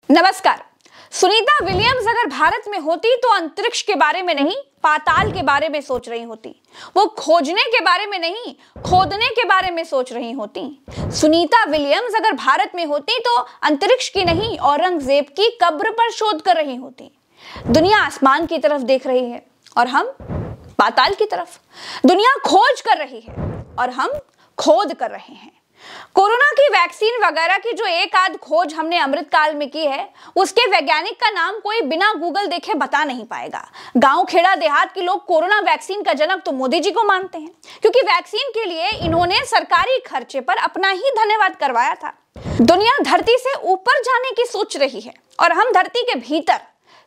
नमस्कार। सुनीता विलियम्स अगर भारत में होती तो अंतरिक्ष के बारे में नहीं, पाताल के बारे में सोच रही होती। वो खोजने के बारे में नहीं, खोदने के बारे में सोच रही होती। सुनीता विलियम्स अगर भारत में होती तो अंतरिक्ष की नहीं, औरंगजेब की कब्र पर शोध कर रही होती। दुनिया आसमान की तरफ देख रही है और हम पाताल की तरफ। दुनिया खोज कर रही है और हम खोद कर रहे हैं। कोरोना की वैक्सीन वगैरह की जो एक आध खोज हमने अमृतकाल में की है, उसके वैज्ञानिक का नाम कोई बिना गूगल देखे बता नहीं पाएगा। गांव खेड़ा देहात के लोग कोरोना वैक्सीन का जनक तो मोदी जी को मानते हैं, क्योंकि वैक्सीन के लिए इन्होंने सरकारी खर्चे पर अपना ही धन्यवाद करवाया था। दुनिया धरती से ऊपर जाने की सोच रही है और हम धरती के भीतर।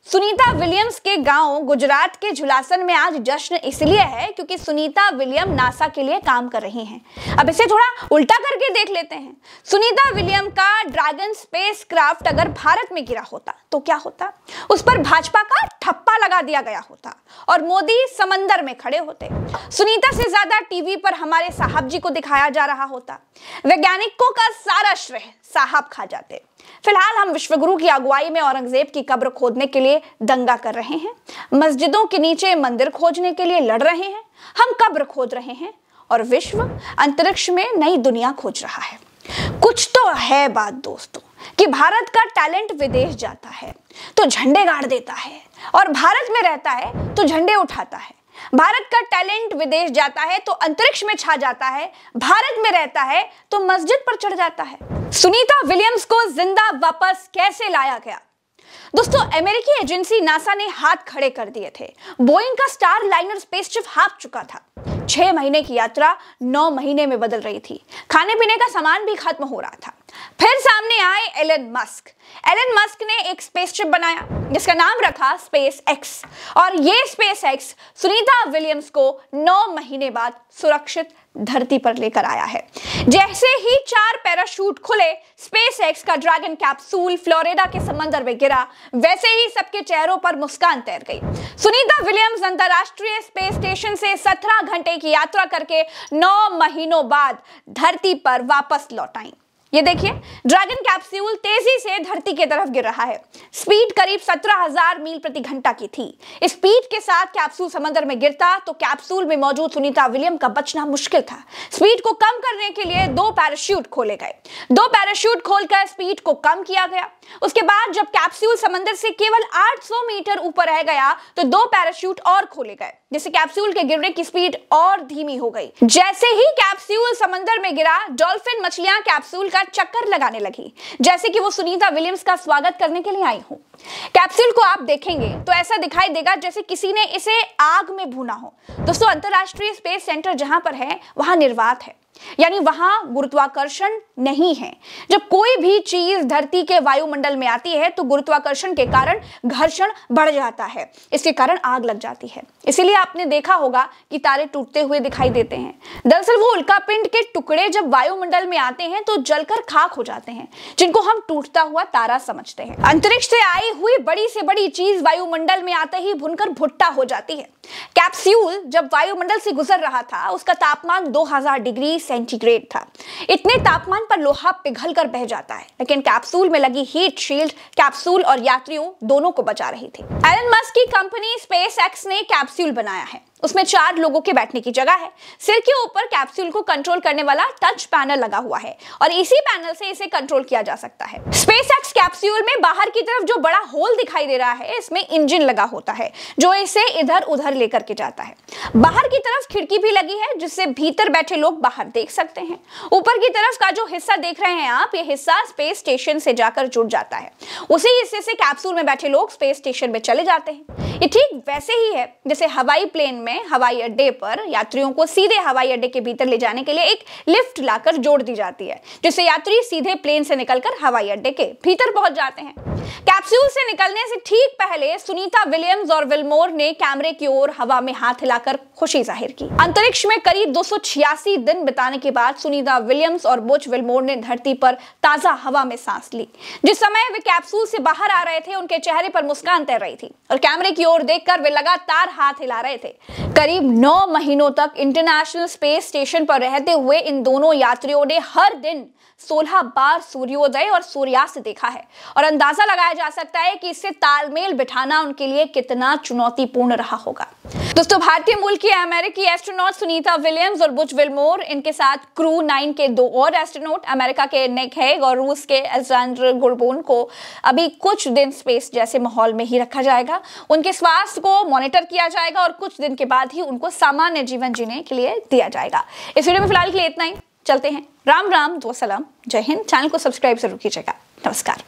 सुनीता विलियम्स के गांव गुजरात के झुलासन में आज जश्न इसलिए है क्योंकि सुनीता विलियम नासा के लिए काम कर रही हैं। अब इसे थोड़ा उल्टा करके देख लेते हैं। सुनीता विलियम का ड्रैगन स्पेस क्राफ्ट अगर भारत में गिरा होता तो क्या होता? उस पर भाजपा का ठप्पा लगा दिया गया होता और मोदी समंदर में खड़े होते। सुनीता से ज्यादा टीवी पर हमारे साहब जी को दिखाया जा रहा होता। वैज्ञानिकों का सारा श्रेय साहब खा जाते। फिलहाल हम विश्वगुरु की अगुवाई में औरंगजेब की कब्र खोदने के लिए दंगा कर रहे हैं, मस्जिदों के नीचे मंदिर खोजने के लिए लड़ रहे हैं, हम कब्र खोद रहे हैं और विश्व अंतरिक्ष में नई दुनिया खोज रहा है। कुछ तो है बात दोस्तों कि भारत का टैलेंट विदेश जाता है तो झंडे गाड़ देता है और भारत में रहता है तो झंडे उठाता है। भारत का टैलेंट विदेश जाता है तो अंतरिक्ष में छा जाता है, भारत में रहता है तो मस्जिद पर चढ़ जाता है। सुनीता विलियम्स को जिंदा वापस कैसे लाया गया? दोस्तों, अमेरिकी एजेंसी नासा ने हाथ खड़े कर दिए थे। बोइंग का स्टार लाइनर स्पेसशिप हाँफ चुका था। 6 महीने की यात्रा 9 महीने में बदल रही थी। खाने पीने का सामान भी खत्म हो रहा था। फिर सामने आए एलन मस्क। एलन मस्क ने एक स्पेसशिप बनाया जिसका नाम रखा स्पेस एक्स, और ये स्पेस एक्स सुनीता विलियम्स को 9 महीने बाद सुरक्षित धरती पर लेकर आया है। जैसे ही 4 पैराशूट खुले, स्पेस एक्स का ड्रैगन कैप्सूल फ्लोरिडा के समंदर में गिरा, वैसे ही सबके चेहरों पर मुस्कान तैर गई। सुनीता विलियम्स अंतरराष्ट्रीय स्पेस स्टेशन से 17 घंटे की यात्रा करके 9 महीनों बाद धरती पर वापस लौट आई। ये देखिए, ड्रैगन कैप्सूल तेजी से धरती की तरफ गिर रहा है। स्पीड करीब 17,000 मील प्रति घंटा की थी। इस स्पीड के साथ कैप्सूल समंदर में गिरता तो कैप्सूल में मौजूद सुनीता विलियम का बचना मुश्किल था। स्पीड को कम करने के लिए 2 पैराशूट खोले गए। 2 पैराशूट खोलकर स्पीड को कम किया गया। उसके बाद जब कैप्सूल समंदर से केवल 800 मीटर ऊपर रह गया तो 2 पैराशूट और खोले गए, जिससे कैप्सूल के गिरने की स्पीड और धीमी हो गई। जैसे ही कैप्सूल समंदर में गिरा, डॉल्फिन मछलियां कैप्सूल का चक्कर लगाने लगी, जैसे कि वो सुनीता विलियम्स का स्वागत करने के लिए आई हो। कैप्सूल को आप देखेंगे तो ऐसा दिखाई देगा जैसे किसी ने इसे आग में भूना हो। दोस्तों, अंतरराष्ट्रीय स्पेस सेंटर जहां पर है वहां निर्वात है, यानी वहां गुरुत्वाकर्षण नहीं है। जब कोई भी चीज धरती के वायुमंडल में आती है तो गुरुत्वाकर्षण के कारण घर्षण बढ़ जाता है, इसके कारण आग लग जाती है। इसीलिए आपने देखा होगा कि तारे टूटते हुए दिखाई देते हैं। दरअसल वो उल्कापिंड के टुकड़े जब वायुमंडल में आते हैं तो जलकर खाक हो जाते हैं, जिनको हम टूटता हुआ तारा समझते हैं। अंतरिक्ष से आई हुई बड़ी से बड़ी चीज वायुमंडल में आते ही भुनकर भुट्टा हो जाती है। कैप्सूल जब वायुमंडल से गुजर रहा था, उसका तापमान 2000 डिग्री सेंटीग्रेड था। इतने तापमान पर लोहा पिघलकर बह जाता है, लेकिन कैप्सूल में लगी हीट शील्ड कैप्सूल और यात्रियों दोनों को बचा रही थी। एलन मस्क की कंपनी स्पेस एक्स ने कैप्सूल बनाया है। उसमें 4 लोगों के बैठने की जगह है। सिर के ऊपर कैप्सूल को कंट्रोल करने वाला टच पैनल लगा हुआ है और इसी पैनल से इसे कंट्रोल किया जा सकता है। स्पेस एक्स कैप्सूल में बाहर की तरफ जो बड़ा होल दिखाई दे रहा है, इसमें इंजन लगा होता है जो इसे इधर उधर लेकर के जाता है। बाहर की तरफ खिड़की भी लगी है जिससे भीतर बैठे लोग बाहर देख सकते हैं। ऊपर की तरफ का जो हिस्सा देख रहे हैं आप, ये हिस्सा स्पेस स्टेशन से जाकर जुड़ जाता है। उसी हिस्से से कैप्सूल में बैठे लोग स्पेस स्टेशन में चले जाते हैं। ये ठीक वैसे ही है जैसे हवाई प्लेन में हवाई अड्डे पर यात्रियों को सीधे हवाई अड्डे के भीतर ले जाने के लिए एक लिफ्ट लाकर जोड़ दी जाती है, जिससे यात्री सीधे प्लेन से निकलकर हवाई अड्डे के भीतर पहुंच जाते हैं। कैप्सूल से निकलने से ठीक पहले सुनीता विलियम्स और विलमोर ने कैमरे की ओर हवा में हाथ हिलाकर खुशी जाहिर की। अंतरिक्ष में करीब 286 दिन बिताने के बाद सुनीता विलियम्स और बुच विलमोर ने धरती पर ताजा हवा में सांस ली। जिस समय वे कैप्सूल से बाहर आ रहे थे, उनके चेहरे पर मुस्कान तैर रही थी और कैमरे की ओर देखकर वे लगातार हाथ हिला रहे थे। करीब 9 महीनों तक इंटरनेशनल स्पेस स्टेशन पर रहते हुए इन दोनों यात्रियों ने हर दिन 16 बार सूर्योदय और सूर्यास्त देखा है और अंदाजा लगाया जा सकता है कि इससे तालमेल बिठाना उनके लिए कितना चुनौतीपूर्ण रहा होगा। दोस्तों, भारतीय मूल की अमेरिकी एस्ट्रोनॉट सुनीता विलियम्स और बुच विल्मोर, इनके साथ क्रू 9 के 2 और एस्ट्रोनॉट अमेरिका के निक हेग और रूस के अलेक्जेंडर गुरबुन को अभी कुछ दिन स्पेस जैसे माहौल में ही रखा जाएगा। उनके स्वास्थ्य को मॉनिटर किया जाएगा और कुछ दिन के बाद ही उनको सामान्य जीवन जीने के लिए दिया जाएगा। इस वीडियो में फिलहाल के लिए इतना ही। चलते हैं। राम राम, दो सलाम, जय हिंद। चैनल को सब्सक्राइब जरूर कीजिएगा। नमस्कार।